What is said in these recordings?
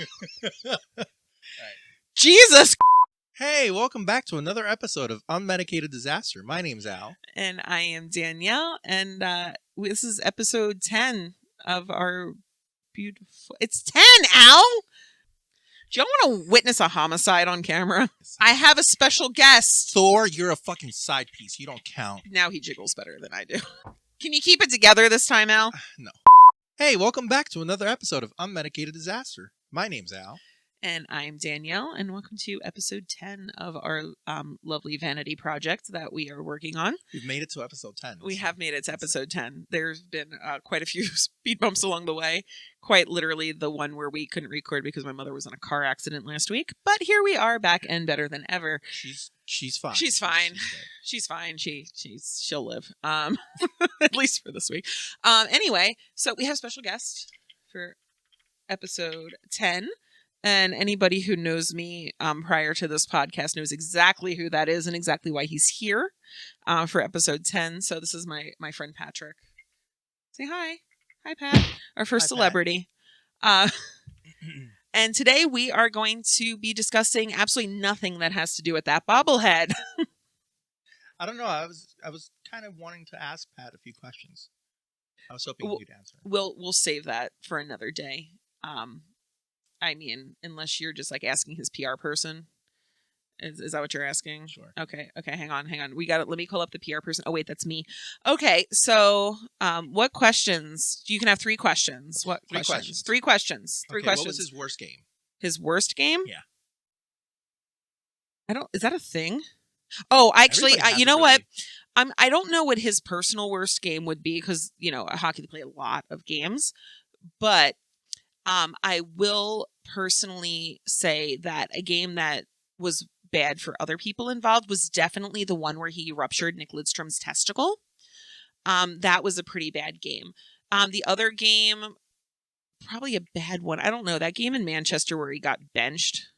All right. Jesus. Hey, welcome back to another episode of Unmedicated Disaster. My name's Al. And I am Danielle, and this is episode 10 of our beautiful... It's 10, Al! Do y'all want to witness a homicide on camera? I have a special guest. Thor, you're a fucking side piece. You don't count. Now he jiggles better than I do. Can you keep it together this time, Al? No. Hey, welcome back to another episode of Unmedicated Disaster. My name's Al. And I'm Danielle, and welcome to episode 10 of our lovely vanity project that we are working on. We've made it to episode 10. We have made it to episode 10. There's been quite a few speed bumps along the way. Quite literally the one where we couldn't record because my mother was in a car accident last week. But here we are, back and better than ever. She's fine. She's fine. She's fine. She'll live. At least for this week. Anyway, so we have a special guest for episode 10. And anybody who knows me prior to this podcast knows exactly who that is and exactly why he's here for episode 10. So this is my friend Patrick. Say hi. Hi, Pat. Our first celebrity. And today we are going to be discussing absolutely nothing that has to do with that bobblehead. I don't know. I was kind of wanting to ask Pat a few questions. I was hoping you'd answer. We'll save that for another day. I mean, unless you're just like asking his PR person. Is that what you're asking? Sure. Okay. Hang on. Let me call up the PR person. Oh, wait, that's me. Okay. So, what questions? You can have 3 questions. What Three questions? questions. 3 questions. What was his worst game? His worst game? Yeah. Is that a thing? Oh, actually, you know what? Really... I don't know what his personal worst game would be because, hockey, they play a lot of games, but I will personally say that a game that was bad for other people involved was definitely the one where he ruptured Nick Lidstrom's testicle. That was a pretty bad game. The other game, probably a bad one. I don't know. That game in Manchester where he got benched.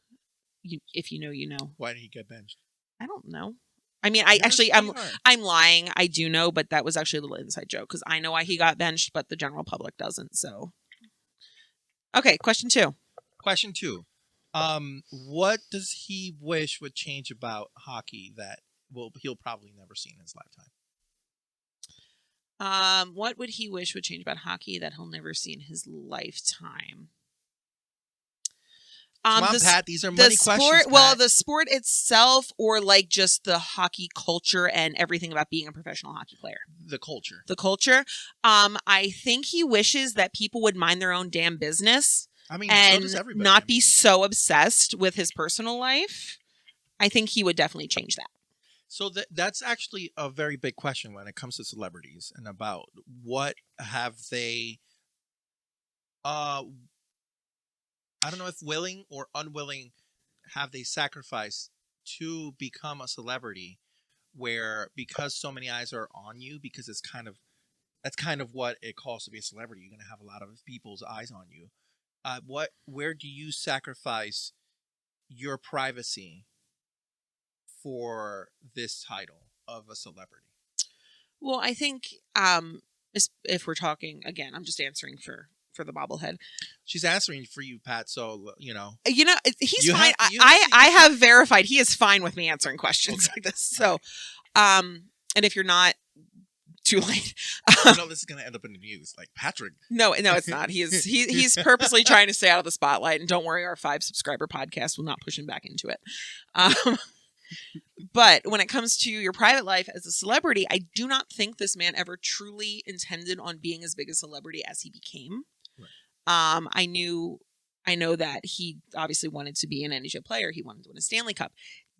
If you know, you know. Why did he get benched? I don't know. I mean, I'm lying. I do know, but that was actually a little inside joke because I know why he got benched, but the general public doesn't. So. Okay, question 2. What does he wish would change about hockey that he'll probably never see in his lifetime? What would he wish would change about hockey that he'll never see in his lifetime? Come on, Pat, these are money questions. Pat. Well, the sport itself or like just the hockey culture and everything about being a professional hockey player? The culture. I think he wishes that people would mind their own damn business. I mean, and so does everybody. Not be so obsessed with his personal life. I think he would definitely change that. So that's actually a very big question when it comes to celebrities and about what have they... I don't know if willing or unwilling have they sacrificed to become a celebrity where because so many eyes are on you, because that's kind of what it calls to be a celebrity. You're going to have a lot of people's eyes on you. Where do you sacrifice your privacy for this title of a celebrity? Well, I think if we're talking, again, I'm just answering for the bobblehead. She's answering for you, Pat. So, he's fine. I have verified he is fine with me answering questions like this. So, and if you're not, too late. This is going to end up in the news. Like Patrick. No, it's not. He's purposely trying to stay out of the spotlight. And don't worry, our 5 subscriber podcast will not push him back into it. But when it comes to your private life as a celebrity, I do not think this man ever truly intended on being as big a celebrity as he became. Right. I know that he obviously wanted to be an NHL player. He wanted to win a Stanley Cup.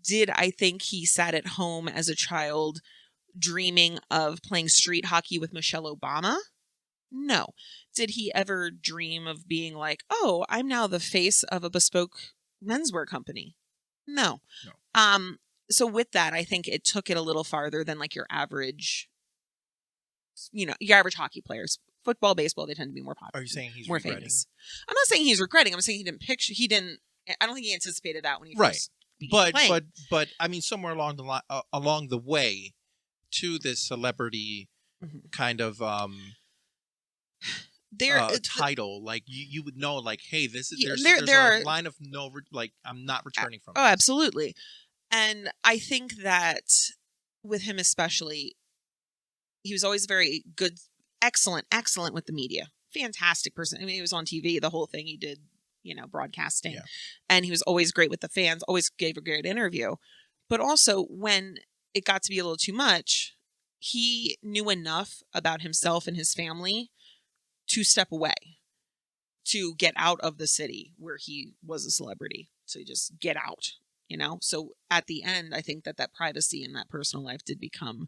Did I think he sat at home as a child dreaming of playing street hockey with Michelle Obama? No. Did he ever dream of being like, oh, I'm now the face of a bespoke menswear company? No. So with that, I think it took it a little farther than like your average hockey players. Football, baseball, they tend to be more popular. Are you saying he's more regretting? Famous? I'm not saying he's regretting. I'm saying I don't think he anticipated that when he first began playing. But I mean, somewhere along the way to this celebrity kind of title, like you would know, like, hey, this is there's there a are line of no like I'm not returning from oh, this. absolutely. And I think that with him especially, he was always very good, excellent with the media. Fantastic person. I mean, he was on TV, the whole thing he did, broadcasting. Yeah. And he was always great with the fans, always gave a great interview. But also when it got to be a little too much, he knew enough about himself and his family to step away, to get out of the city where he was a celebrity, to just get out, So at the end, I think that privacy and that personal life did become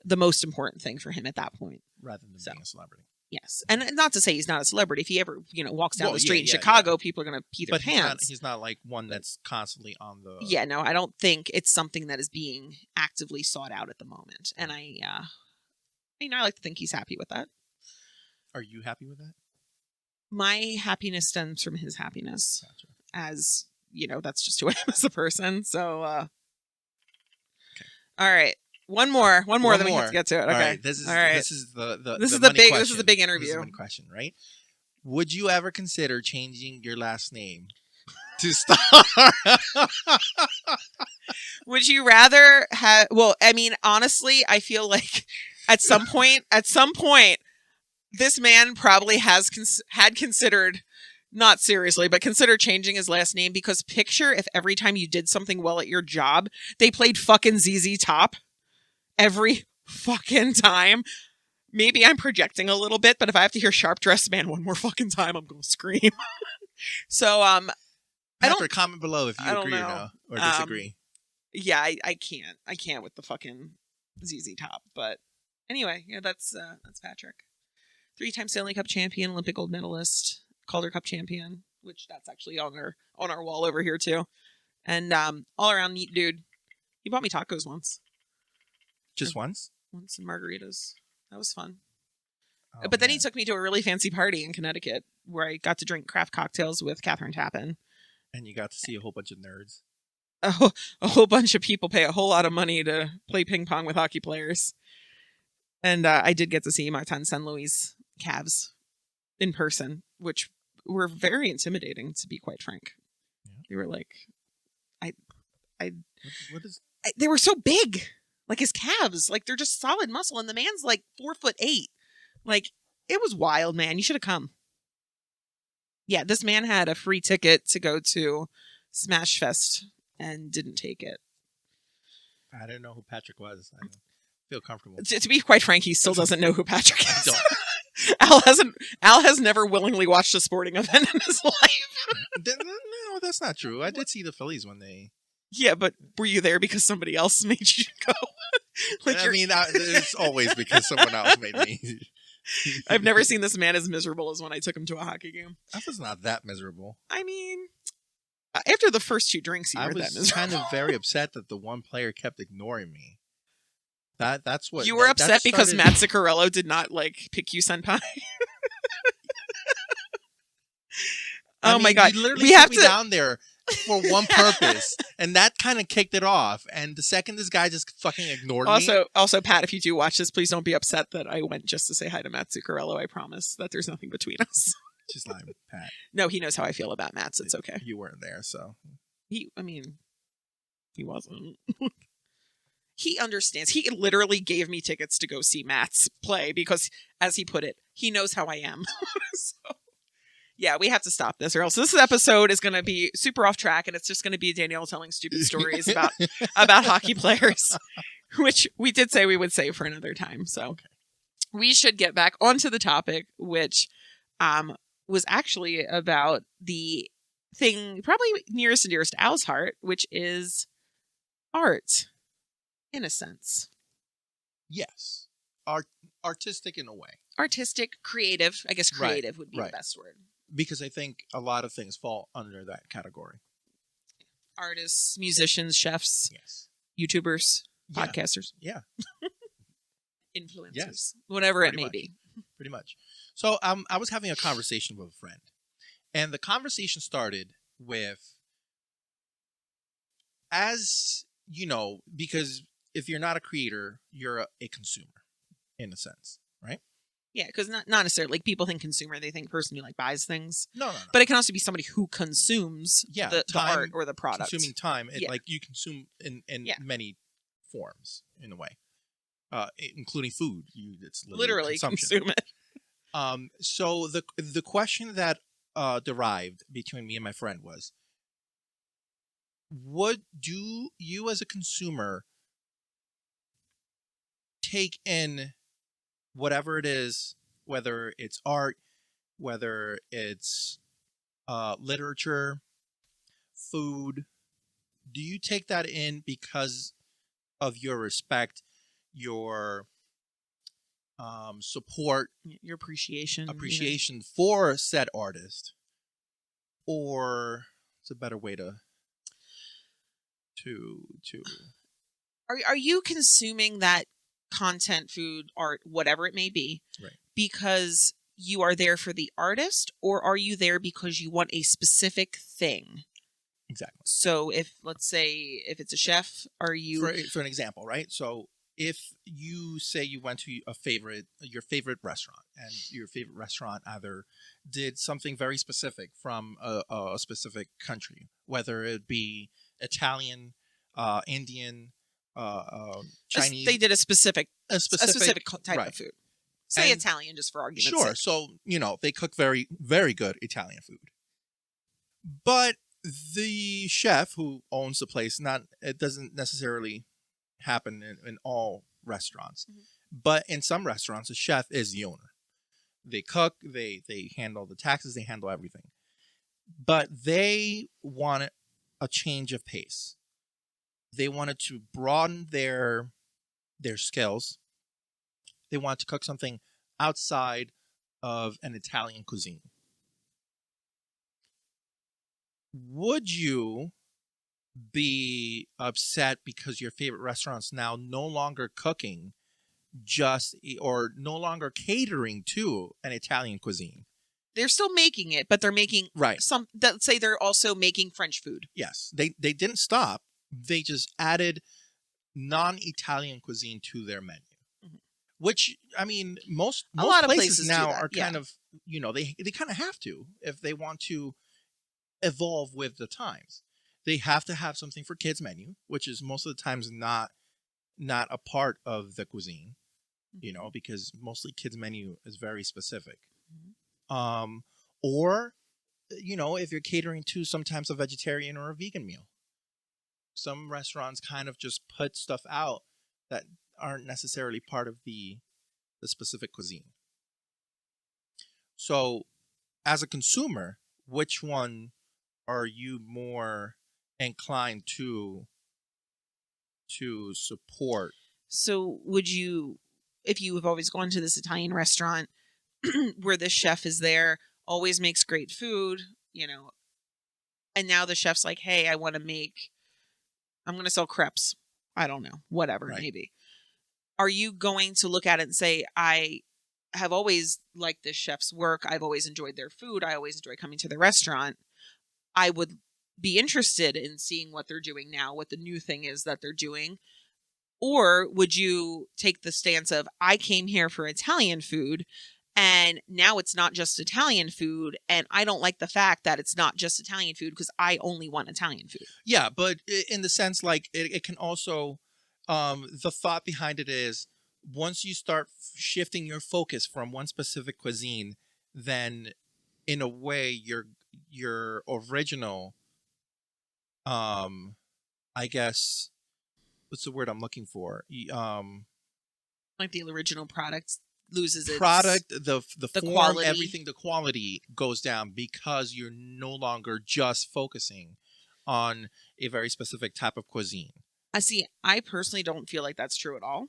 the most important thing for him at that point. Rather than being a celebrity. Yes. And not to say he's not a celebrity. If he ever, walks down the street in yeah, Chicago, people are going to pee their But pants. he's not like one that's constantly on the... Yeah, no, I don't think it's something that is being actively sought out at the moment. And I like to think he's happy with that. Are you happy with that? My happiness stems from his happiness. Gotcha. As, that's just who I am as a person. So, okay. All right. One more, then we have to get to it. Okay. All right. This is the big interview. This is the big question, right? Would you ever consider changing your last name to Star? Would you rather have? Well, I mean, honestly, I feel like at some point, this man probably had considered, not seriously, but consider changing his last name, because picture if every time you did something well at your job, they played fucking ZZ Top every fucking time. Maybe I'm projecting a little bit, but if I have to hear Sharp Dressed Man one more fucking time, I'm gonna scream. So, Patrick, comment below if you agree or disagree. Yeah, I can't with the fucking ZZ Top. But anyway, yeah, that's Patrick. 3-time Stanley Cup champion, Olympic gold medalist, Calder Cup champion, which that's actually on our wall over here too. And all around neat dude. He bought me tacos once. Just once? Once, and margaritas. That was fun. Oh, but then he took me to a really fancy party in Connecticut where I got to drink craft cocktails with Catherine Tappan. And you got to see a whole bunch of nerds. A whole bunch of people pay a whole lot of money to play ping pong with hockey players. And I did get to see Martin St. Louis Cavs in person, which were very intimidating, to be quite frank. Yeah. They were like, they were so big. Like his calves, like they're just solid muscle, and the man's like 4'8". Like, it was wild, man. You should have come. Yeah, this man had a free ticket to go to Smash Fest and didn't take it. I didn't know who Patrick was. I don't feel comfortable. To be quite frank, he still doesn't know who Patrick is. Al has never willingly watched a sporting event in his life. No, that's not true. I did see the Phillies when they... Yeah, but were you there because somebody else made you go? It's always because someone else made me. I've never seen this man as miserable as when I took him to a hockey game. I was not that miserable. I mean, after the first 2 drinks, you were that miserable. I was kind of very upset that the one player kept ignoring me. That's what... You were upset because Matt Zuccarello did not, pick you senpai? My God. You literally took me down there for one purpose, and that kind of kicked it off. And the second this guy just fucking ignored me. Also, Pat, if you do watch this, please don't be upset that I went just to say hi to Matt Zuccarello. I promise that there's nothing between us. Just lying, Pat. No, he knows how I feel about Matt, so it's okay. You weren't there, so. He wasn't. He understands. He literally gave me tickets to go see Matt's play because, as he put it, he knows how I am. So. Yeah, we have to stop this, or else this episode is going to be super off track, and it's just going to be Danielle telling stupid stories about hockey players, which we did say we would save for another time. So we should get back onto the topic, which was actually about the thing probably nearest and dearest to Al's heart, which is art, in a sense. Yes. Artistic in a way. Artistic, creative. I guess creative would be the best word. Because I think a lot of things fall under that category. Artists, musicians, chefs, yes, YouTubers, podcasters. Yeah. Influencers. Yes. Whatever it may be. Pretty much. So I was having a conversation with a friend. And the conversation started with, as you know, because if you're not a creator, you're a consumer, in a sense, right? Yeah, because not necessarily like people think consumer, they think person who like buys things. No. But it can also be somebody who consumes Yeah, the time, art or the product. consuming time. Yeah. Like you consume in Yeah. many forms in a way, including food. It's Literally consumption. consume it. So the question that derived between me and my friend was, do you as a consumer take in whatever it is, whether it's art, whether it's literature, food, do you take that in because of your respect, your support, Your appreciation. appreciation for said artist, or it's a better way to Are you consuming that content, food, art, whatever it may be, right, because you are there for the artist, or are you there because you want a specific thing? exactly. So if, let's say, if it's a chef, are you For an example, right? So if you say you went to your favorite restaurant, and your favorite restaurant either did something very specific from a specific country, whether it be Italian, Indian, Chinese, they did a specific type right, of food? Say and Italian, just for argument's sure. sake. So they cook very very good Italian food, but the chef who owns the place, not it doesn't necessarily happen in all restaurants, but in some restaurants the chef is the owner. They cook, they handle the taxes, they handle everything, but they want a change of pace. They wanted to broaden their skills. They want to cook something outside of an Italian cuisine. Would you be upset because your favorite restaurant's now no longer cooking or no longer catering to an Italian cuisine? They're still making it, but they're making Right. let's say they're also making French food. Yes. They didn't stop. They just added non-Italian cuisine to their menu. Mhm. Which, I mean, most lot of places places now do that, are kind of, they kind of have to if they want to evolve with the times. They have to have something for kids menu, which is most of the times not a part of the cuisine, because mostly kids menu is very specific. Or if you're catering to sometimes a vegetarian or a vegan meal. Some restaurants kind of just put stuff out that aren't necessarily part of the specific cuisine. So, as a consumer, which one are you more inclined to support? So would you, if you have always gone to this Italian restaurant where this chef is there, always makes great food, and now the chef's like, hey, I'm going to sell crepes. I don't know, whatever it may be. Are you going to look at it and say, I have always liked this chef's work. I've always enjoyed their food. I always enjoy coming to the restaurant. I would be interested in seeing what they're doing now, what the new thing is that they're doing. Or would you take the stance of, I came here for Italian food, and now it's not just Italian food, and I don't like the fact that it's not just Italian food because I only want Italian food. Yeah, but in the sense, like, it can also, the thought behind it is, once you start shifting your focus from one specific cuisine, then in a way your original, I guess, what's the word I'm looking for? Like the original product loses its product, the form, quality. everything, the quality goes down because you're no longer just focusing on a very specific type of cuisine. I personally don't feel like that's true at all.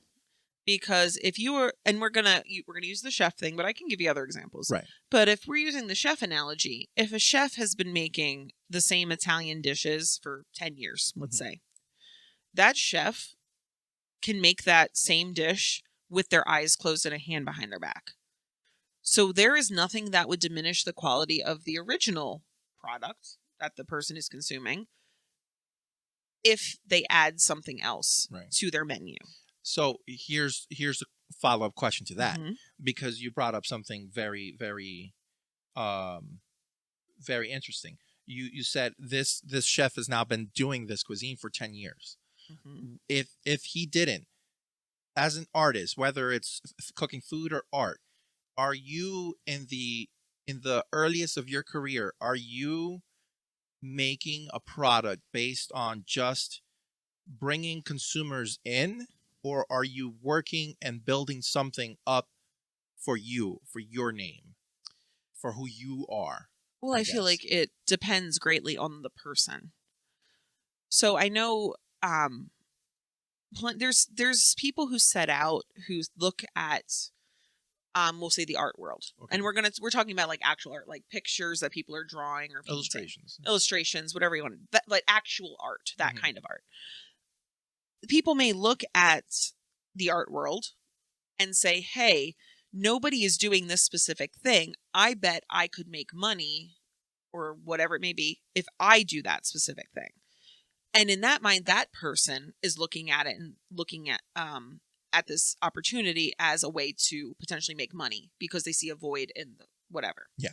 Because if you were, and we're gonna use the chef thing, but I can give you other examples. Right. But if we're using the chef analogy, if a chef has been making the same Italian dishes for 10 years, let's say, that chef can make that same dish with their eyes closed and a hand behind their back. So there is nothing that would diminish the quality of the original product that the person is consuming if they add something else to their menu. So here's follow-up question to that, Mm-hmm. because you brought up something very, very, very interesting. You said this chef has now been doing this cuisine for 10 years. Mm-hmm. If he didn't, as an artist, whether it's cooking food or art, are you in the earliest of your career, are you making a product based on just bringing consumers in, or are you working and building something up for you, for your name, for who you are? Well, I I feel guess. like it depends greatly on the person. So I know there's people who set out who look at we'll say the art world. Okay. And we're talking about like actual art, like pictures that people are drawing or painting. Illustrations, whatever you want, like actual art, that kind of art. People may look at the art world and say, hey, nobody is doing this specific thing. I bet I could make money or whatever it may be if I do that specific thing. And in that mind, that person is looking at it and looking at this opportunity as a way to potentially make money because they see a void in the whatever. Yeah.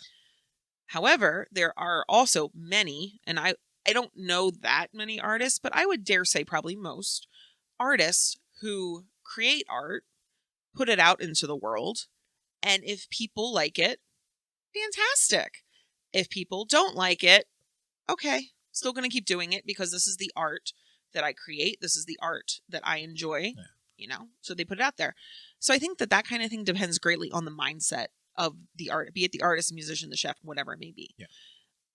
However, there are also many, and I don't know that many artists, but I would dare say probably most artists who create art, put it out into the world, and if people like it, fantastic. If people don't like it, okay, still going to keep doing it because this is the art that I create. This is the art that I enjoy, so they put it out there. So I think that kind of thing depends greatly on the mindset of the art, be it the artist, musician, the chef, whatever it may be. Yeah.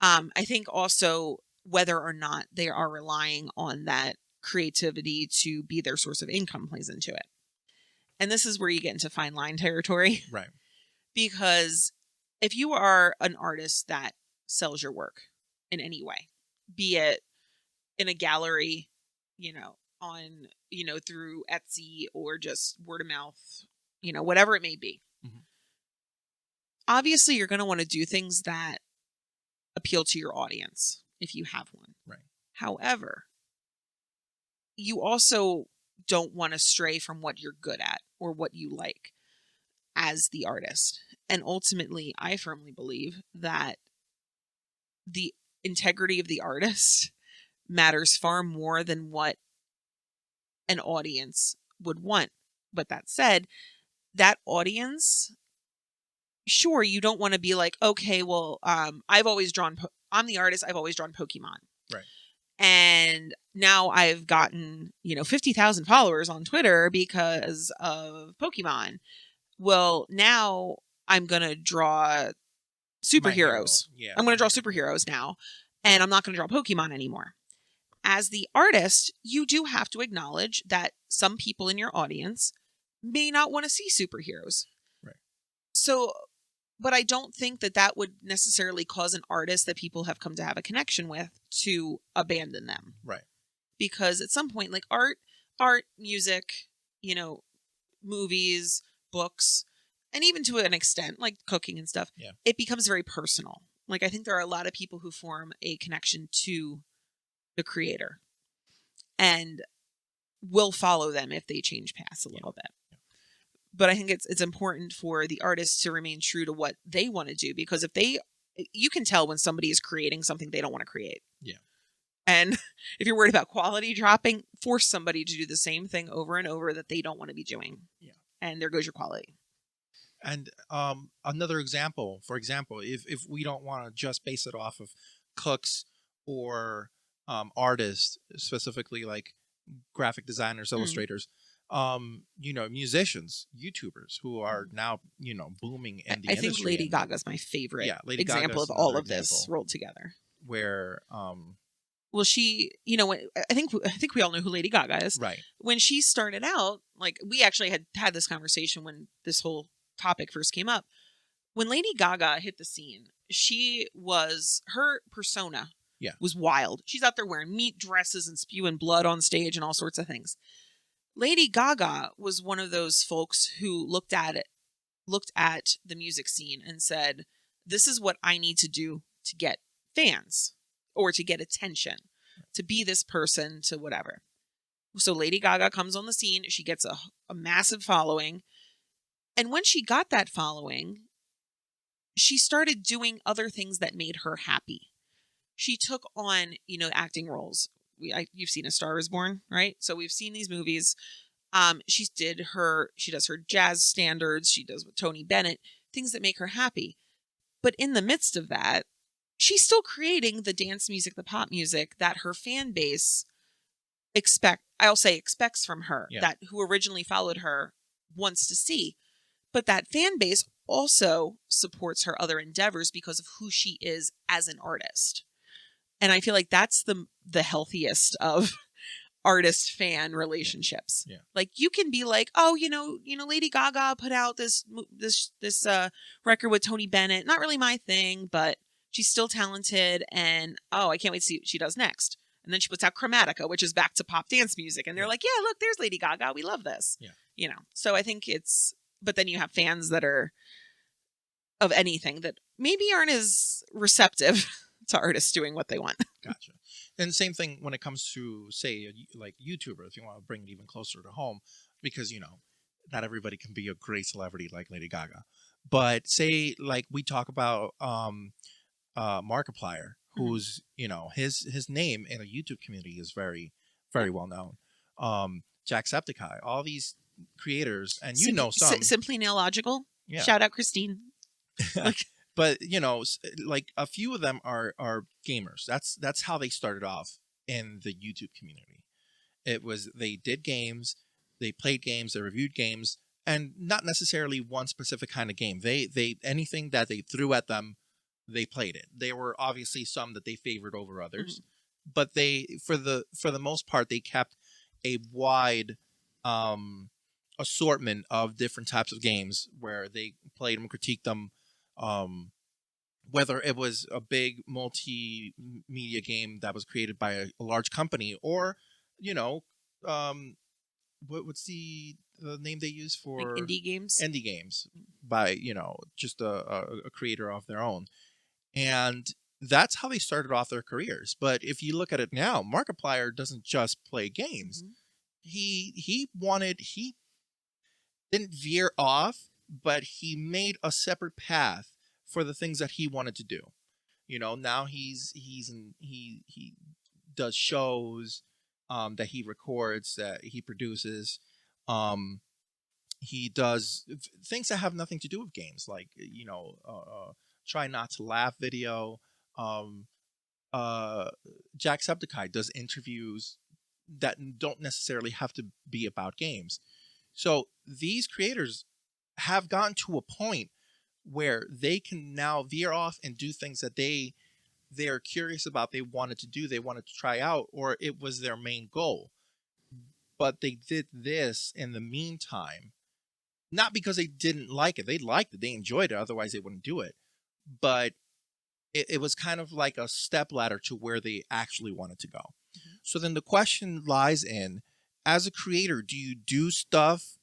I think also whether or not they are relying on that creativity to be their source of income plays into it. And this is where you get into fine line territory. Right. Because if you are an artist that sells your work in any way, be it in a gallery, on, through Etsy or just word of mouth, whatever it may be. Mm-hmm. Obviously, you're going to want to do things that appeal to your audience if you have one. Right. However, you also don't want to stray from what you're good at or what you like as the artist. And ultimately, I firmly believe that the integrity of the artist matters far more than what an audience would want. But that said, that audience, sure, you don't want to be like, okay, well, I'm the artist, I've always drawn Pokemon. Right. And now I've gotten, 50,000 followers on Twitter because of Pokemon. Well, now I'm going to draw superheroes. Yeah. I'm going to draw superheroes now, and I'm not going to draw Pokemon anymore. As the artist, you do have to acknowledge that some people in your audience may not want to see superheroes. Right. So, but I don't think that would necessarily cause an artist that people have come to have a connection with to abandon them. Right. Because at some point, like art, music, movies, books, and even to an extent, like cooking and stuff, it becomes very personal. Like I think there are a lot of people who form a connection to the creator and will follow them if they change paths a little bit. Yeah. But I think it's important for the artist to remain true to what they want to do, because you can tell when somebody is creating something they don't want to create. Yeah. And if you're worried about quality dropping, force somebody to do the same thing over and over that they don't want to be doing. Yeah. And there goes your quality. And another example, for example, if we don't want to just base it off of cooks or artists, specifically like graphic designers, illustrators, musicians, YouTubers who are now, booming in the industry. I think Lady Gaga's my favorite example of all of this rolled together. Where well, she, I think we all know who Lady Gaga is. Right. When she started out, like we actually had this conversation when this whole topic first came up. When Lady Gaga hit the scene, her persona was wild. She's out there wearing meat dresses and spewing blood on stage and all sorts of things. Lady Gaga was one of those folks who looked at the music scene and said, this is what I need to do to get fans or to get attention, to be this person, to whatever. So Lady Gaga comes on the scene. She gets a massive following. And when she got that following, she started doing other things that made her happy. She took on, acting roles. You've seen A Star Is Born, right? So we've seen these movies. She does her jazz standards. She does with Tony Bennett, things that make her happy. But in the midst of that, she's still creating the dance music, the pop music that her fan base expects from her, Yeah. that who originally followed her wants to see. But that fan base also supports her other endeavors because of who she is as an artist. And I feel like that's the healthiest of artist fan relationships. Yeah. Like you can be like, oh, Lady Gaga put out this record with Tony Bennett. Not really my thing, but she's still talented, and I can't wait to see what she does next. And then she puts out Chromatica, which is back to pop dance music, and they're like, yeah, look, there's Lady Gaga. We love this. Yeah. So I think but then you have fans that are of anything that maybe aren't as receptive to artists doing what they want. Gotcha. And same thing when it comes to, say, like YouTuber, if you want to bring it even closer to home, because, not everybody can be a great celebrity like Lady Gaga. But say, like we talk about Markiplier, who's, his name in a YouTube community is very, very well known. Jacksepticeye, all these creators, and some. Simply Nailogical. Yeah. Shout out Christine. But like a few of them are gamers. That's how they started off in the YouTube community. It was they did games, they played games, they reviewed games, and not necessarily one specific kind of game. They anything that they threw at them, they played it. There were obviously some that they favored over others, but they for the most part they kept a wide assortment of different types of games where they played them, critiqued them. Whether it was a big multimedia game that was created by a large company, or what's the name they use for like indie games by just a creator of their own, and that's how they started off their careers. But if you look at it now, Markiplier doesn't just play games. He didn't veer off, but he made a separate path for the things that he wanted to do. Now he does shows that he records, that he produces. He does things that have nothing to do with games, like try not to laugh video. Jacksepticeye does interviews that don't necessarily have to be about games. So these creators have gotten to a point where they can now veer off and do things that they're curious about, they wanted to do, they wanted to try out, or it was their main goal. But they did this in the meantime, not because they didn't like it. They liked it, they enjoyed it, otherwise they wouldn't do it. But it was kind of like a step ladder to where they actually wanted to go. So then the question lies in, as a creator, do you do stuff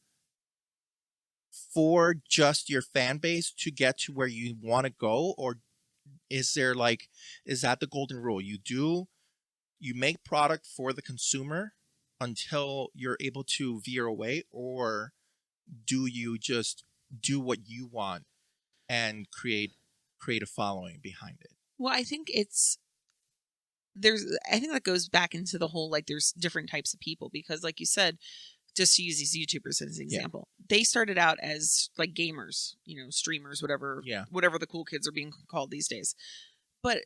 for just your fan base to get to where you want to go, or is that the golden rule? You make product for the consumer until you're able to veer away, or do you just do what you want and create a following behind it? Well, I think that goes back into the whole, like, there's different types of people, because like you said, just to use these YouTubers as an example, they started out as like gamers, streamers, whatever the cool kids are being called these days. But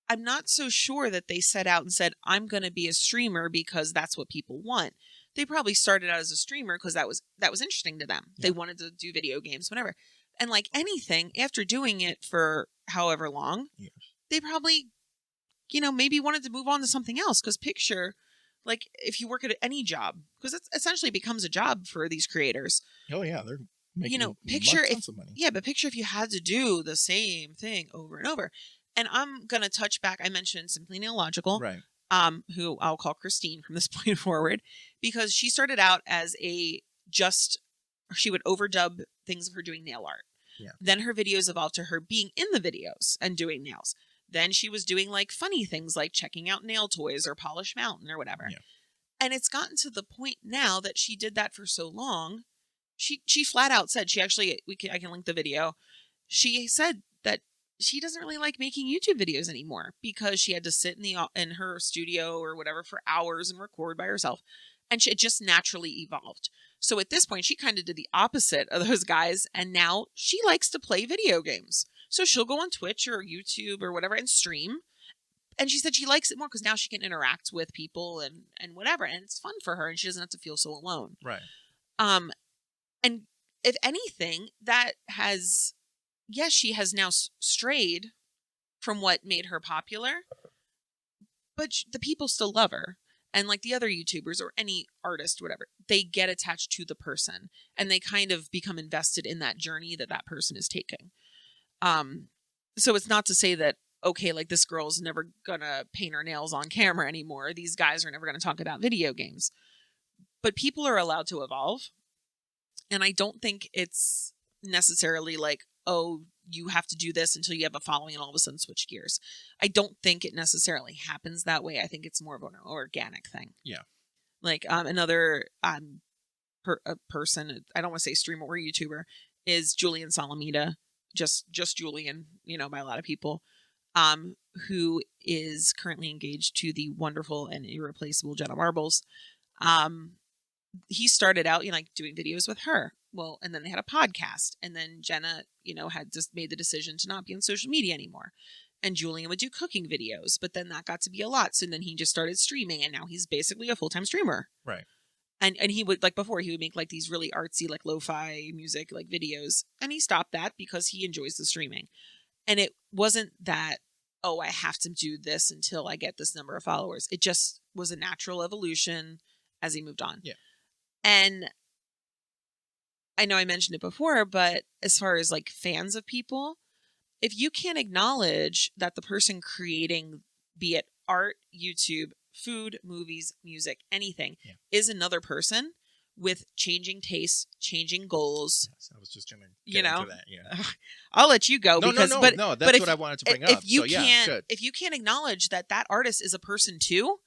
I'm not so sure that they set out and said, I'm going to be a streamer because that's what people want. They probably started out as a streamer because that was interesting to them. They wanted to do video games, whatever. And like anything, after doing it for however long, they probably, maybe wanted to move on to something else. Because picture, like, if you work at any job, because it essentially becomes a job for these creators. Oh yeah, they're making tons of money. Yeah, but picture if you had to do the same thing over and over. And I'm gonna touch back. I mentioned Simply Nailogical, right? Who I'll call Christine from this point forward, because she started out as she would overdub things of her doing nail art. Yeah. Then her videos evolved to her being in the videos and doing nails. Then she was doing like funny things like checking out nail toys or Polish Mountain or whatever. Yeah. And it's gotten to the point now that she did that for so long, She flat out said, I can link the video. She said that she doesn't really like making YouTube videos anymore because she had to sit in her studio or whatever for hours and record by herself, and it just naturally evolved. So at this point, she kind of did the opposite of those guys, and now she likes to play video games. So she'll go on Twitch or YouTube or whatever and stream. And she said she likes it more because now she can interact with people and whatever, and it's fun for her, and she doesn't have to feel so alone. Right. And if anything, that has, yes, she has now strayed from what made her popular, but the people still love her. And like the other YouTubers or any artist, whatever, they get attached to the person and they kind of become invested in that journey that person is taking. So it's not to say that, okay, like this girl's never gonna paint her nails on camera anymore. These guys are never gonna talk about video games. But people are allowed to evolve. And I don't think it's necessarily like, oh, you have to do this until you have a following and all of a sudden switch gears. I don't think it necessarily happens that way. I think it's more of an organic thing. Yeah. Like another person, I don't want to say streamer or YouTuber, is Julian Salamita. Just Julian, by a lot of people, who is currently engaged to the wonderful and irreplaceable Jenna Marbles. He started out, doing videos with her. Well, and then they had a podcast, and then Jenna, had just made the decision to not be on social media anymore. And Julian would do cooking videos, but then that got to be a lot. So then he just started streaming, and now he's basically a full-time streamer. Right. And he would, like before, he would make like these really artsy, like lo-fi music, like videos. And he stopped that because he enjoys the streaming. And it wasn't that, oh, I have to do this until I get this number of followers. It just was a natural evolution as he moved on. Yeah. And I know I mentioned it before, but as far as like fans of people, if you can't acknowledge that the person creating, be it art, YouTube, food, movies, music, anything, is another person with changing tastes, changing goals. Yes, I was just going to get into that. Yeah. I'll let you go No, because no. That's what I wanted to bring up. If you can't acknowledge that artist is a person too,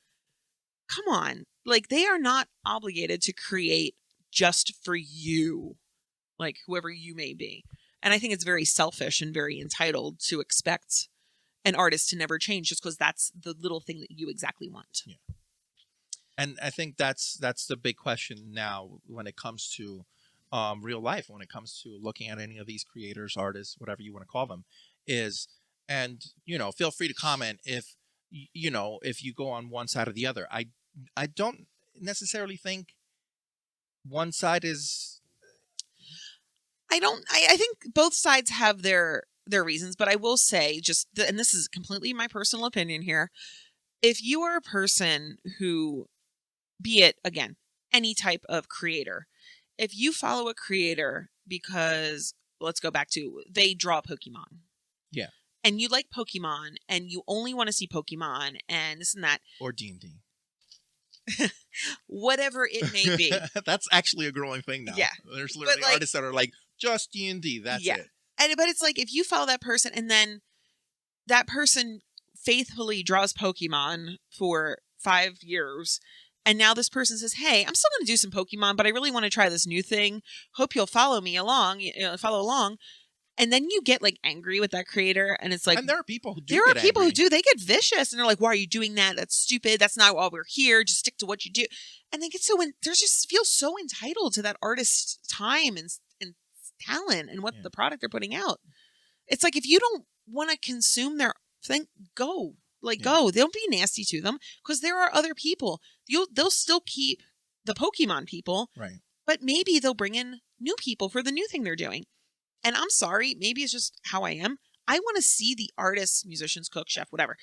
come on. Like, they are not obligated to create just for you, like whoever you may be. And I think it's very selfish and very entitled to expect an artist to never change just because that's the little thing that you exactly want. Yeah. And I think that's the big question now when it comes to real life, when it comes to looking at any of these creators, artists, whatever you want to call them, is, and, feel free to comment if you go on one side or the other. I don't necessarily think one side is. I think both sides have their reasons, but I will say and this is completely my personal opinion here. If you are a person who, be it again, any type of creator, if you follow a creator because, let's go back to, they draw Pokemon. Yeah. And you like Pokemon and you only want to see Pokemon and this and that. Or D&D. Whatever it may be. That's actually a growing thing now. Yeah. There's literally artists that are like, just D&D, that's it. But it's like, if you follow that person and then that person faithfully draws Pokemon for 5 years, and now this person says, hey, I'm still going to do some Pokemon, but I really want to try this new thing. Hope you'll follow along. And then you get like angry with that creator, and it's like, and there are people who do. They get vicious, and they're like, "Why are you doing that? That's stupid. That's not why we're here. Just stick to what you do." And they get feel so entitled to that artist's time and talent and what the product they're putting out. It's like, if you don't want to consume their thing, go. Go. Don't be nasty to them, because there are other people. They'll still keep the Pokemon people, right? But maybe they'll bring in new people for the new thing they're doing. And I'm sorry, maybe it's just how I am. I want to see the artists, musicians, cook, chef, whatever.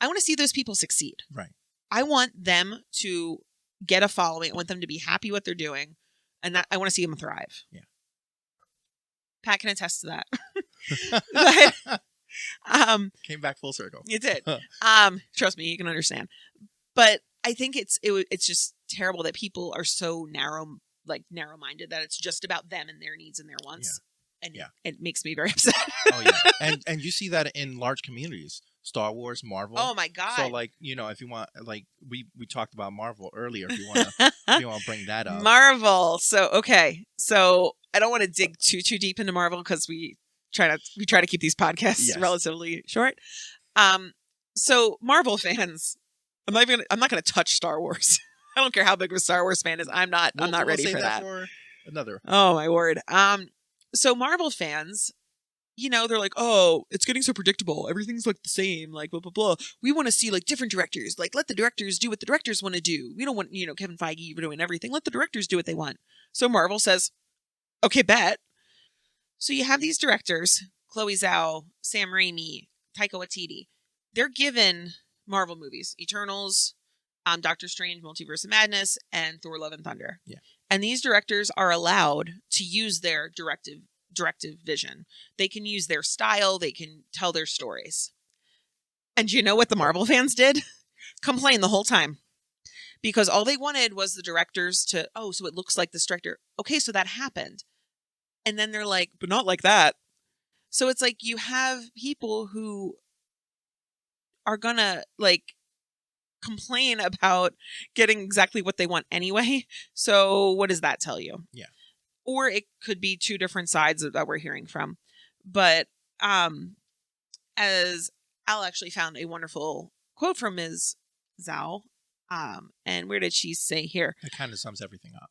I want to see those people succeed. Right. I want them to get a following. I want them to be happy what they're doing. And that I want to see them thrive. Yeah. Pat can attest to that. But, came back full circle. You did. Trust me, you can understand. But I think it's just terrible that people are so narrow-minded that it's just about them and their needs and their wants. and Yeah. it makes me very upset. Oh yeah, and you see that in large communities, Star Wars, Marvel. Oh my god! So like if you want, like we talked about Marvel earlier. If you want to bring that up, Marvel. So I don't want to dig too deep into Marvel because we try to keep these podcasts relatively short. So Marvel fans, I'm not gonna touch Star Wars. I don't care how big of a Star Wars fan is. I'm not ready for that. For another. Oh my word. So Marvel fans, they're like, oh, it's getting so predictable. Everything's like the same, like blah, blah, blah. We want to see like different directors. Like, let the directors do what the directors want to do. We don't want, Kevin Feige doing everything. Let the directors do what they want. So Marvel says, okay, bet. So you have these directors, Chloe Zhao, Sam Raimi, Taika Waititi. They're given Marvel movies, Eternals, Doctor Strange, Multiverse of Madness, and Thor: Love and Thunder. Yeah. And these directors are allowed to use their directive vision. They can use their style. They can tell their stories. And you know what the Marvel fans did? Complain the whole time. Because all they wanted was the directors to, so it looks like this director. Okay, so that happened. And then they're like, but not like that. So it's like you have people who are gonna like complain about getting exactly what they want anyway. So what does that tell you? Yeah. Or it could be two different sides that we're hearing from. But as Al actually found a wonderful quote from Ms. Zhao. And where did she say here? It kind of sums everything up.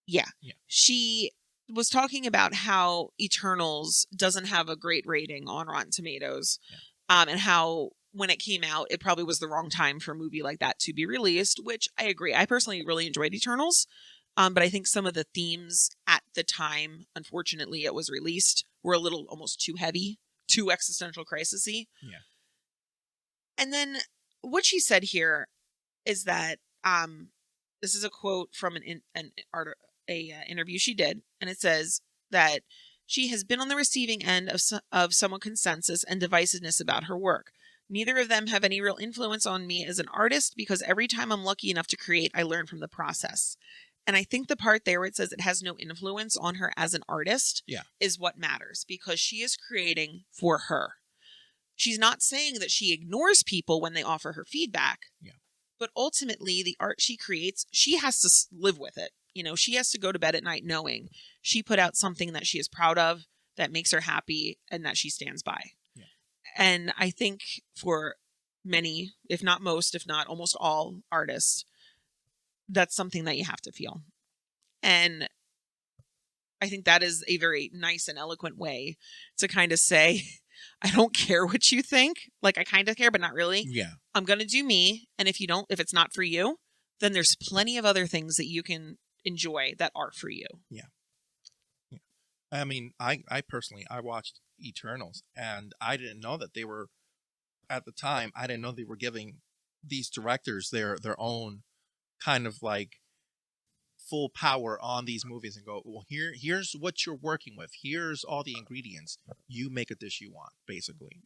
Yeah. Yeah. She was talking about how Eternals doesn't have a great rating on Rotten Tomatoes. Yeah. And how when it came out, it probably was the wrong time for a movie like that to be released, which I agree. I personally really enjoyed Eternals. But I think some of the themes at the time, unfortunately, it was released, were a little almost too heavy, too existential crisis-y. Yeah. And then what she said here is that this is a quote from an interview she did, and it says that she has been on the receiving end of somewhat consensus and divisiveness about her work. Neither of them have any real influence on me as an artist because every time I'm lucky enough to create, I learn from the process. And I think the part there where it says it has no influence on her as an artist is what matters because she is creating for her. She's not saying that she ignores people when they offer her feedback. Yeah. But ultimately, the art she creates, she has to live with it. She has to go to bed at night knowing she put out something that she is proud of, that makes her happy, and that she stands by. Yeah. And I think for many, if not most, if not almost all artists, that's something that you have to feel. And I think that is a very nice and eloquent way to kind of say, I don't care what you think. Like, I kind of care, but not really. Yeah. I'm going to do me. And if it's not for you, then there's plenty of other things that you can enjoy that are for you. Yeah. Yeah. I mean, I personally, I watched Eternals and I didn't know that they were, at the time, I didn't know they were giving these directors their own kind of like full power on these movies and go, well, here's what you're working with. Here's all the ingredients. You make a dish you want, basically.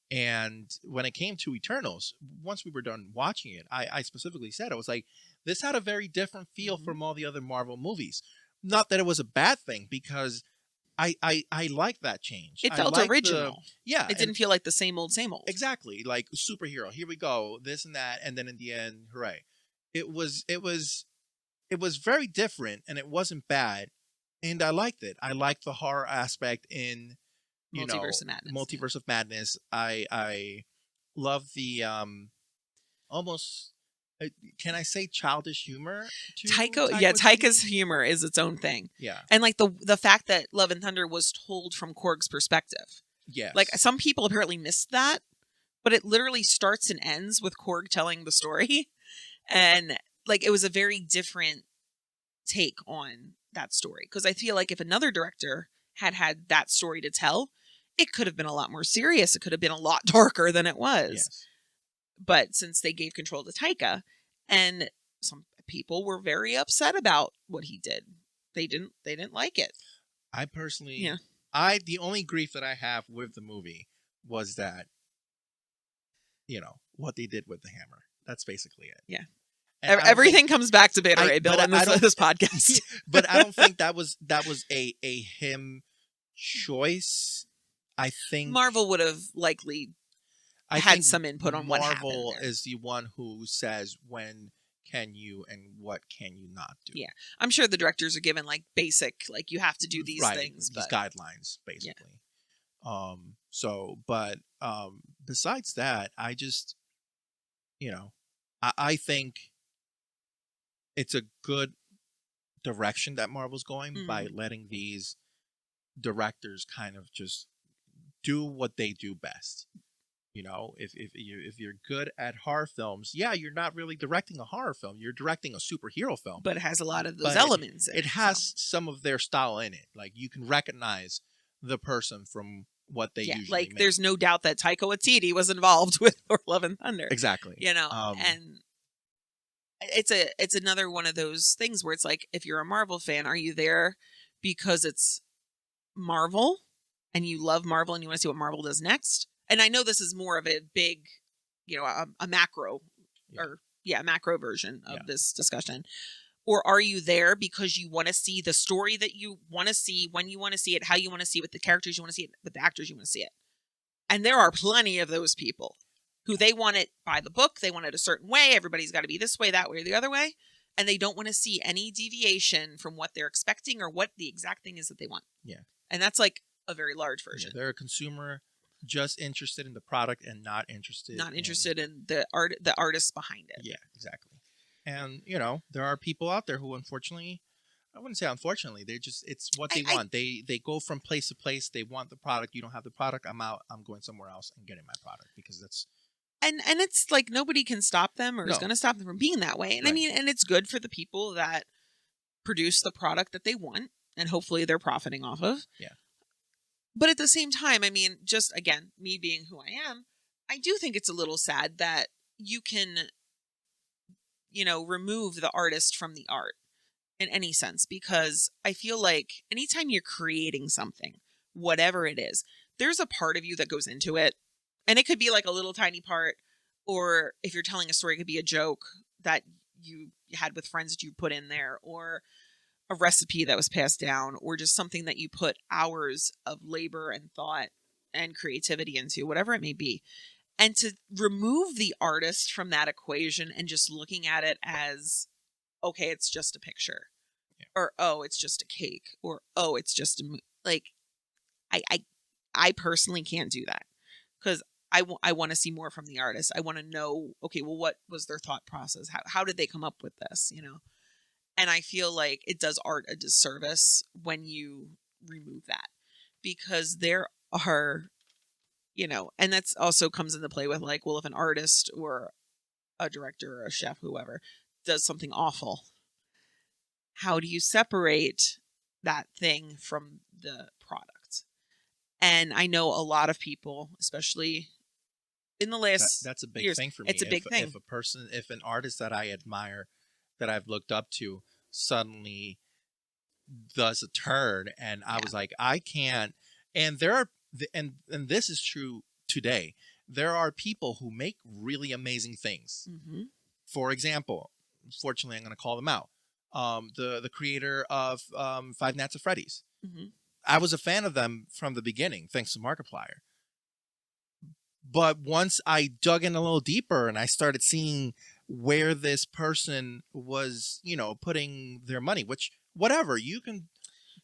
And when it came to Eternals, once we were done watching it, I specifically said, I was like, this had a very different feel from all the other Marvel movies. Not that it was a bad thing, because I like that change. It felt original. It didn't feel like the same old. Exactly. Like superhero. Here we go. This and that. And then in the end, hooray. It was very different and it wasn't bad. And I liked it. I liked the horror aspect in Multiverse of Madness. Multiverse of Madness. I love the almost, can I say, childish humor? Taika's humor is its own thing. Yeah. And like the fact that Love and Thunder was told from Korg's perspective. Yes. Like some people apparently missed that, but it literally starts and ends with Korg telling the story. And like it was a very different take on that story. Because I feel like if another director had that story to tell, it could have been a lot more serious. It could have been a lot darker than it was. Yes. But since they gave control to Taika, and some people were very upset about what he did, they didn't like it. I personally, the only grief that I have with the movie was that, what they did with the hammer. That's basically it. Yeah. And I don't Everything comes back to Beta I- Ray Bill but in I don't- this podcast. but I don't think that was a him choice. I think Marvel would have likely I had think some input on what happened Marvel there. is the one who says when can you and what can you not do. Yeah. I'm sure the directors are given like basic, like you have to do these right, things, these but guidelines basically. But besides that, I just I think it's a good direction that Marvel's going by letting these directors kind of just do what they do best. If you're good at horror films, yeah, you're not really directing a horror film. You're directing a superhero film. but it has a lot of those But elements. it has some of their style in it. Like you can recognize the person from what they usually like make. there's no doubt that Taika Waititi was involved with Thor: Love and Thunder. Exactly. And it's another one of those things where it's like, if you're a Marvel fan, are you there because it's Marvel and you love Marvel and you want to see what Marvel does next? And I know this is more of a big, a macro macro version of this discussion. Or are you there because you want to see the story that you want to see, when you want to see it, how you want to see it, with the characters you want to see it, with the actors you want to see it? And there are plenty of those people who they want it by the book. They want it a certain way. Everybody's got to be this way, that way, or the other way. And they don't want to see any deviation from what they're expecting or what the exact thing is that they want. Yeah. And that's like a very large version. They're a consumer just interested in the product and not interested in the artists behind it. Yeah, exactly. And there are people out there who, unfortunately, I wouldn't say unfortunately, it's what they want. They go from place to place. They want the product. You don't have the product, I'm out. I'm going somewhere else and getting my product, because that's and it's like nobody can stop them or is going to stop them from being that way. And right. I mean, and it's good for the people that produce the product that they want, and hopefully they're profiting off of. Yeah. But at the same time, I mean, just again, me being who I am, I do think it's a little sad that you can, remove the artist from the art in any sense, because I feel like anytime you're creating something, whatever it is, there's a part of you that goes into it. And it could be like a little tiny part, or if you're telling a story, it could be a joke that you had with friends that you put in there, or a recipe that was passed down, or just something that you put hours of labor and thought and creativity into, whatever it may be. And to remove the artist from that equation and just looking at it as, okay, it's just a picture, or, oh, it's just a cake, or, oh, it's just like, I personally can't do that, because I want to see more from the artist. I want to know, okay, well, what was their thought process? How did they come up with this? And I feel like it does art a disservice when you remove that, because there are, and that's also comes into play with like, well, if an artist or a director or a chef, whoever, does something awful, how do you separate that thing from the product? And I know a lot of people, especially in the last that's a big years, thing for me. It's a big thing. If an artist that I admire, that I've looked up to, suddenly does a turn, and I was like, I can't. And there are, and this is true today. There are people who make really amazing things. Mm-hmm. For example, fortunately, I'm going to call them out. The creator of Five Nights at Freddy's. Mm-hmm. I was a fan of them from the beginning, thanks to Markiplier. But once I dug in a little deeper and I started seeing where this person was, putting their money, which whatever you can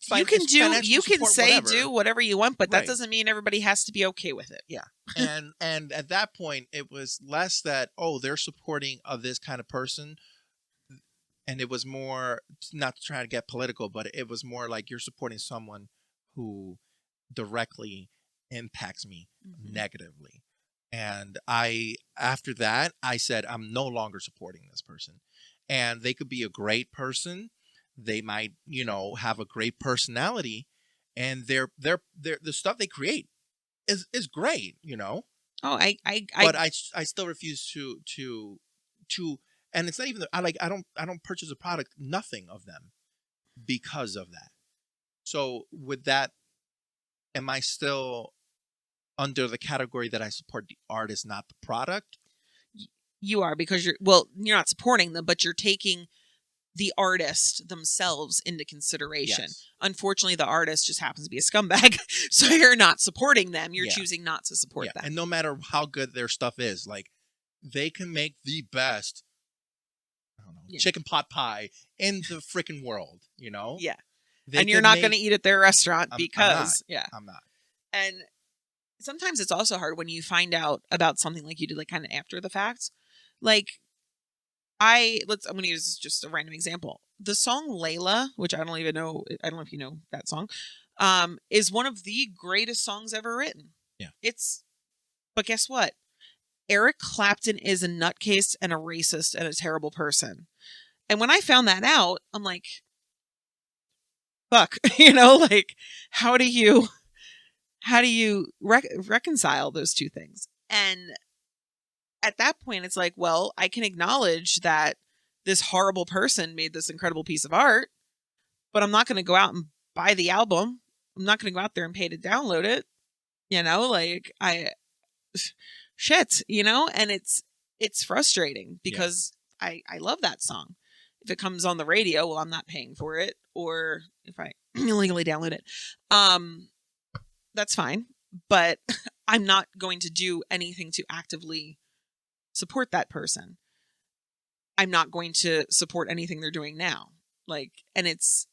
do whatever you want, but that doesn't mean everybody has to be okay with it. Yeah. And at that point, it was less that, oh, they're supporting this kind of person. And it was more, not to try to get political, but it was more like you're supporting someone who directly impacts me negatively. And after that, I said, I'm no longer supporting this person. And they could be a great person. They might, have a great personality, and the stuff they create is great, Oh, but I still refuse to, and it's not even, I don't purchase a product, nothing of them, because of that. So with that, am I still under the category that I support the artist, not the product? You are, because you're not supporting them, but you're taking the artist themselves into consideration. Yes. Unfortunately, the artist just happens to be a scumbag, so you're not supporting them. You're Yeah. choosing not to support them. And no matter how good their stuff is, like, they can make the best, I don't know, chicken pot pie in the freaking world, you know? Yeah. They and you're could not make- going to eat at their restaurant I'm because, I'm not. And sometimes it's also hard when you find out about something like you did, like kind of after the fact. Like, I'm going to use just a random example. The song Layla, which I don't know if you know that song, is one of the greatest songs ever written. Yeah. But guess what? Eric Clapton is a nutcase and a racist and a terrible person. And when I found that out, I'm like, fuck, like, how do you reconcile those two things? And at that point, it's like, well, I can acknowledge that this horrible person made this incredible piece of art, but I'm not going to go out and buy the album. I'm not going to go out there and pay to download it. And it's frustrating because I love that song. If it comes on the radio, well, I'm not paying for it. Or if I illegally download it, that's fine. But I'm not going to do anything to actively support that person. I'm not going to support anything they're doing now. And it's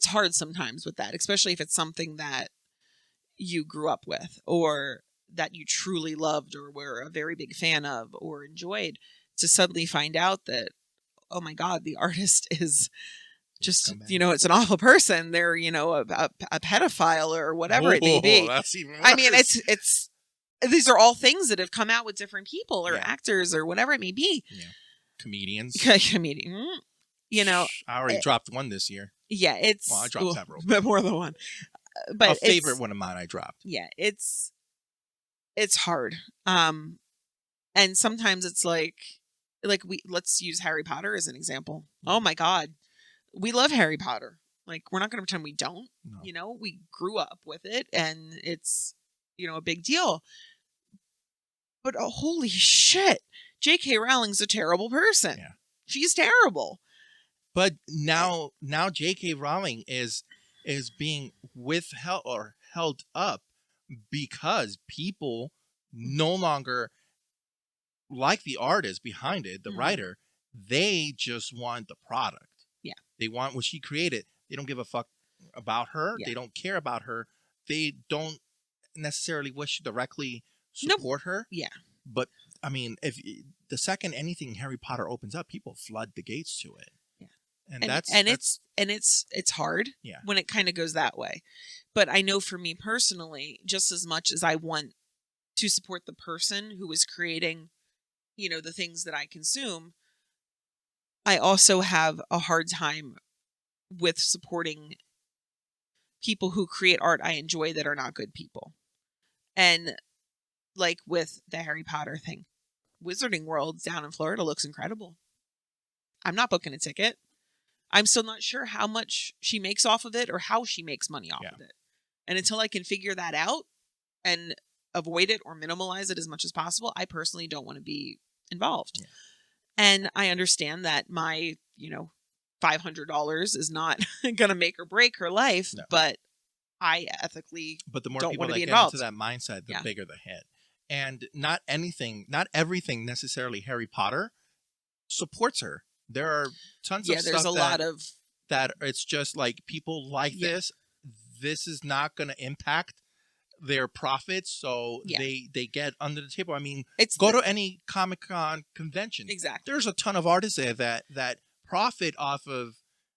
hard sometimes with that, especially if it's something that you grew up with or that you truly loved or were a very big fan of or enjoyed, to suddenly find out that, oh my God, the artist is just, it's an awful person. They're, a pedophile or whatever it may be. That's even worse. I mean, it's these are all things that have come out with different people or actors or whatever it may be. Yeah. Comedians. Comedian. I already dropped one this year. Yeah, I dropped several. But more than one. But a favorite one of mine I dropped. Yeah, it's hard. And sometimes it's like let's use Harry Potter as an example. Oh my God. We love Harry Potter. Like, we're not going to pretend we don't. No. We grew up with it and it's, a big deal. But holy shit, J.K. Rowling's a terrible person. Yeah. She's terrible. But now J.K. Rowling is being withheld or held up because people no longer like the artist behind it, the writer. They just want the product. Yeah. They want what she created. They don't give a fuck about her. Yeah. They don't care about her. They don't necessarily wish to directly support her. Yeah. But I mean, if the second anything Harry Potter opens up, people flood the gates to it. Yeah. It's hard when it kind of goes that way. But I know for me personally, just as much as I want to support the person who is creating, the things that I consume, I also have a hard time with supporting people who create art I enjoy that are not good people. And like with the Harry Potter thing, Wizarding World down in Florida looks incredible. I'm not booking a ticket. I'm still not sure how much she makes off of it or how she makes money off of it. And until I can figure that out and avoid it or minimalize it as much as possible, I personally don't want to be involved. Yeah. And I understand that my, $500 is not going to make or break her life, but I ethically But the more don't people want to that be get involved. into that mindset, the bigger the hit. And not everything necessarily Harry Potter supports her. There are tons of stuff there's a lot of that it's just like people like this. This is not going to impact their profits, so they get under the table. I mean, go to any Comic-Con convention. Exactly. There's a ton of artists there that profit off of,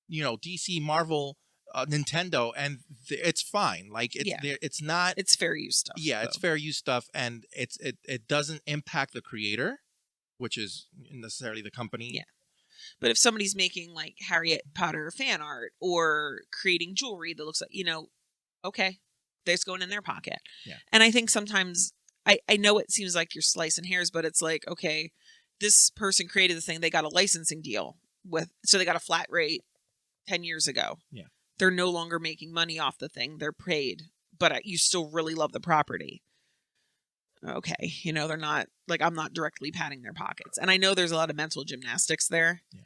DC, Marvel, Nintendo, and it's fine. Like it's not. It's fair use stuff. Yeah, it's fair use stuff, and it doesn't impact the creator, which is necessarily the company. Yeah. But if somebody's making like Harry Potter fan art or creating jewelry that looks like, okay, that's going in their pocket. Yeah. And I think sometimes I know it seems like you're slicing hairs, but it's like, okay, this person created the thing. They got a licensing deal so they got a flat rate 10 years ago. Yeah. They're no longer making money off the thing. They're paid, but you still really love the property. okay, they're not like, I'm not directly patting their pockets. And I know there's a lot of mental gymnastics there, Yeah.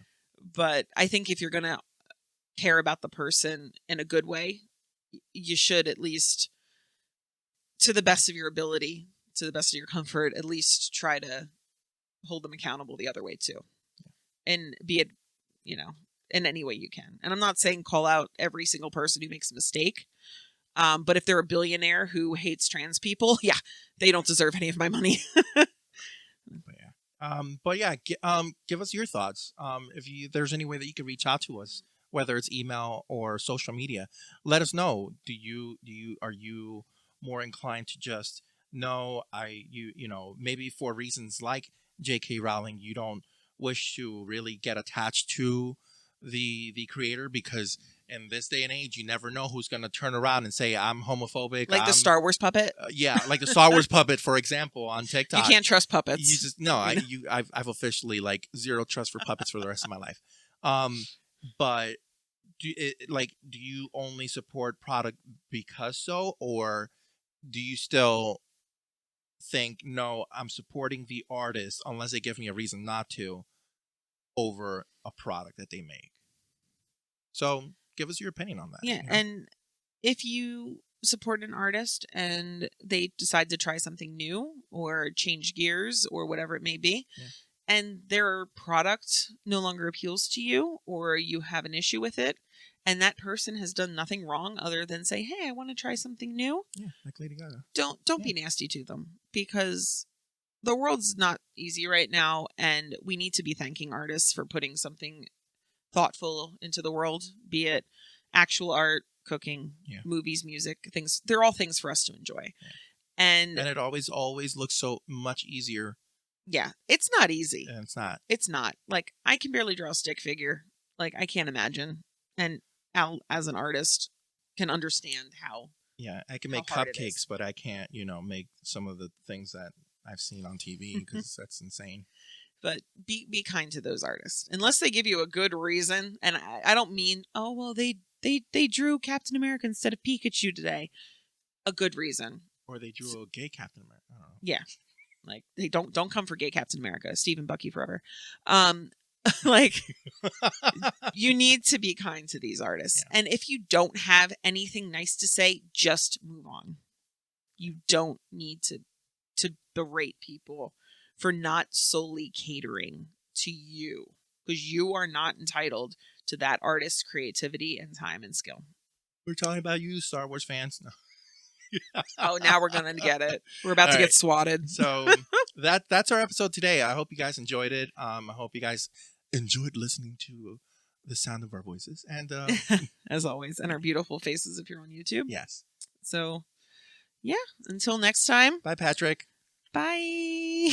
but I think if you're going to care about the person in a good way, you should at least, to the best of your ability, to the best of your comfort, at least try to hold them accountable the other way too. And be it, in any way you can. And I'm not saying call out every single person who makes a mistake. But if they're a billionaire who hates trans people, yeah, they don't deserve any of my money. But yeah, give us your thoughts. If there's any way that you can reach out to us, whether it's email or social media, let us know. Are you more inclined to just no? Maybe for reasons like J.K. Rowling, you don't wish to really get attached to the creator because in this day and age, you never know who's going to turn around and say I'm homophobic. Like the Star Wars puppet. Yeah, like the Star Wars puppet, for example, on TikTok. You can't trust puppets. You just no. I've officially like zero trust for puppets for the rest of my life. But do you only support product because so, or do you still think no? I'm supporting the artist unless they give me a reason not to, over a product that they make. So give us your opinion on that. Yeah, and if you support an artist and they decide to try something new or change gears or whatever it may be, and their product no longer appeals to you or you have an issue with it, and that person has done nothing wrong other than say, hey, I want to try something new. Yeah, like Lady Gaga. Don't be nasty to them, because the world's not easy right now, and we need to be thanking artists for putting something thoughtful into the world, be it actual art, cooking, movies, music, things. They're all things for us to enjoy. Yeah. And it always looks so much easier. Yeah, it's not easy. And it's not. It's not. Like, I can barely draw a stick figure. Like, I can't imagine. And Al, as an artist, can understand how. Yeah, I can make cupcakes, but I can't, make some of the things that I've seen on TV because that's insane. But be kind to those artists, unless they give you a good reason. And I don't mean, oh well, they drew Captain America instead of Pikachu today. A good reason. Or they drew a gay Captain America. I don't know. Yeah, like they don't come for gay Captain America. Steve and Bucky forever. Like, you need to be kind to these artists. Yeah. And if you don't have anything nice to say, just move on. You don't need to berate people for not solely catering to you, because you are not entitled to that artist's creativity and time and skill. We're talking about you, Star Wars fans. No. Oh, now we're gonna get it. We're about to get swatted. So that's our episode today. I hope you guys enjoyed it. I hope you guys enjoyed listening to the sound of our voices, and as always, and our beautiful faces if you're on YouTube. Yes. So, yeah. Until next time. Bye, Patrick. Bye.